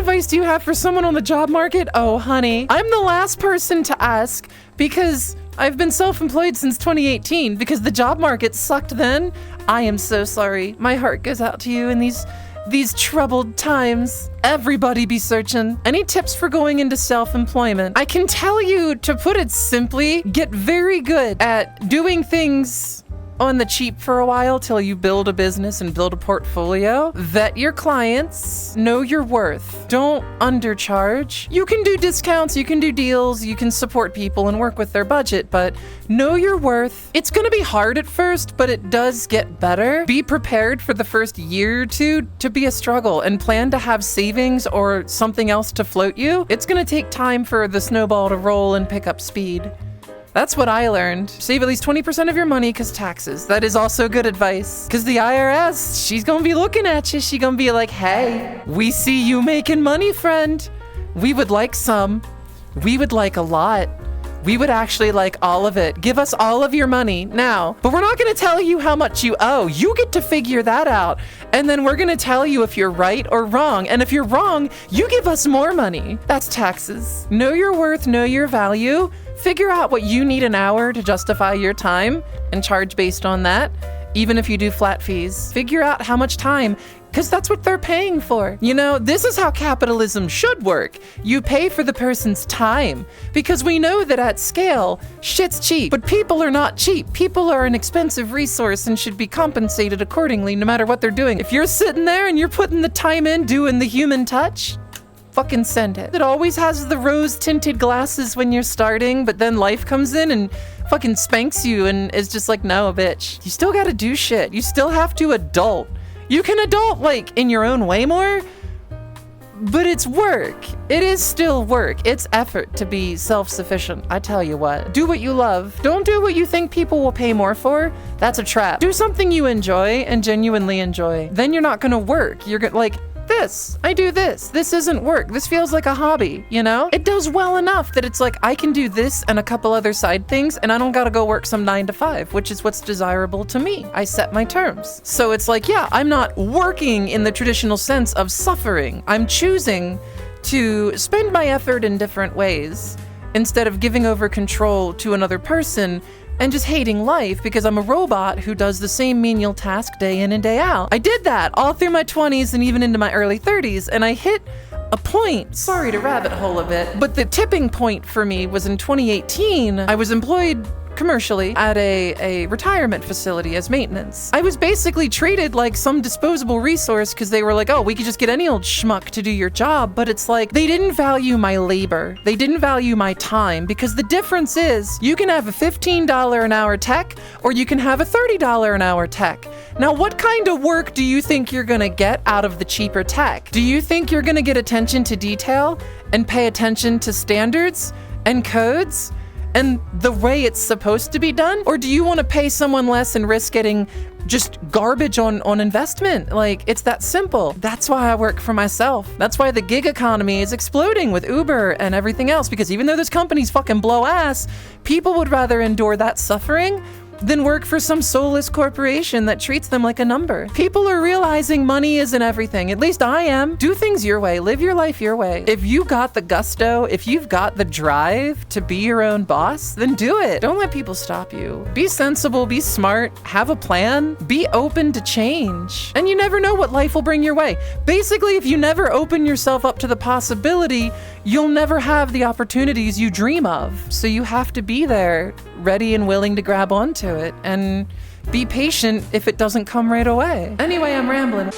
advice do you have for someone on the job market? Oh, honey, I'm the last person to ask because I've been self-employed since 2018 because the job market sucked then. I am so sorry. My heart goes out to you in these troubled times. Everybody be searching. Any tips for going into self-employment? I can tell you, to put it simply, get very good at doing things on the cheap for a while till you build a business and build a portfolio. Vet your clients. Know your worth. Don't undercharge. You can do discounts, you can do deals, you can support people and work with their budget, but know your worth. It's gonna be hard at first, but it does get better. Be prepared for the first year or two to be a struggle and plan to have savings or something else to float you. It's gonna take time for the snowball to roll and pick up speed. That's what I learned. Save at least 20% of your money because taxes. That is also good advice. Because the IRS, she's gonna be looking at you. She's gonna be like, hey, we see you making money, friend. We would like some. We would like a lot. We would actually like all of it. Give us all of your money now. But we're not gonna tell you how much you owe. You get to figure that out. And then we're gonna tell you if you're right or wrong. And if you're wrong, you give us more money. That's taxes. Know your worth, know your value. Figure out what you need an hour to justify your time and charge based on that, even if you do flat fees. Figure out how much time, because that's what they're paying for. You know, this is how capitalism should work. You pay for the person's time, because we know that at scale, shit's cheap. But people are not cheap. People are an expensive resource and should be compensated accordingly no matter what they're doing. If you're sitting there and you're putting the time in, doing the human touch, fucking send it. It always has the rose-tinted glasses when you're starting, but then life comes in and fucking spanks you and is just like, no, bitch. You still gotta do shit. You still have to adult. You can adult, like, in your own way more, but it's work. It is still work. It's effort to be self-sufficient. I tell you what. Do what you love. Don't do what you think people will pay more for. That's a trap. Do something you enjoy and genuinely enjoy. Then you're not gonna work. You're gonna, like, this. I do this. This isn't work. This feels like a hobby, you know? It does well enough that it's like, I can do this and a couple other side things and I don't gotta go work some 9 to 5, which is what's desirable to me. I set my terms. So it's like, yeah, I'm not working in the traditional sense of suffering. I'm choosing to spend my effort in different ways instead of giving over control to another person and just hating life because I'm a robot who does the same menial task day in and day out. I did that all through my 20s and even into my early 30s, and I hit a point, sorry to rabbit hole a bit, but the tipping point for me was in 2018. I was employed commercially at a retirement facility as maintenance. I was basically treated like some disposable resource because they were like, oh, we could just get any old schmuck to do your job. But it's like, they didn't value my labor. They didn't value my time, because the difference is you can have a $15 an hour tech or you can have a $30 an hour tech. Now, what kind of work do you think you're gonna get out of the cheaper tech? Do you think you're gonna get attention to detail and pay attention to standards and codes and the way it's supposed to be done? Or do you want to pay someone less and risk getting just garbage on investment? Like, it's that simple. That's why I work for myself. That's why the gig economy is exploding with Uber and everything else, because even though those companies fucking blow ass, people would rather endure that suffering than work for some soulless corporation that treats them like a number. People are realizing money isn't everything. At least I am. Do things your way. Live your life your way. If you got the gusto, if you've got the drive to be your own boss, then do it. Don't let people stop you. Be sensible, be smart, have a plan, be open to change. And you never know what life will bring your way. Basically, if you never open yourself up to the possibility, you'll never have the opportunities you dream of. So you have to be there, ready and willing to grab onto it, and be patient if it doesn't come right away. Anyway, I'm rambling.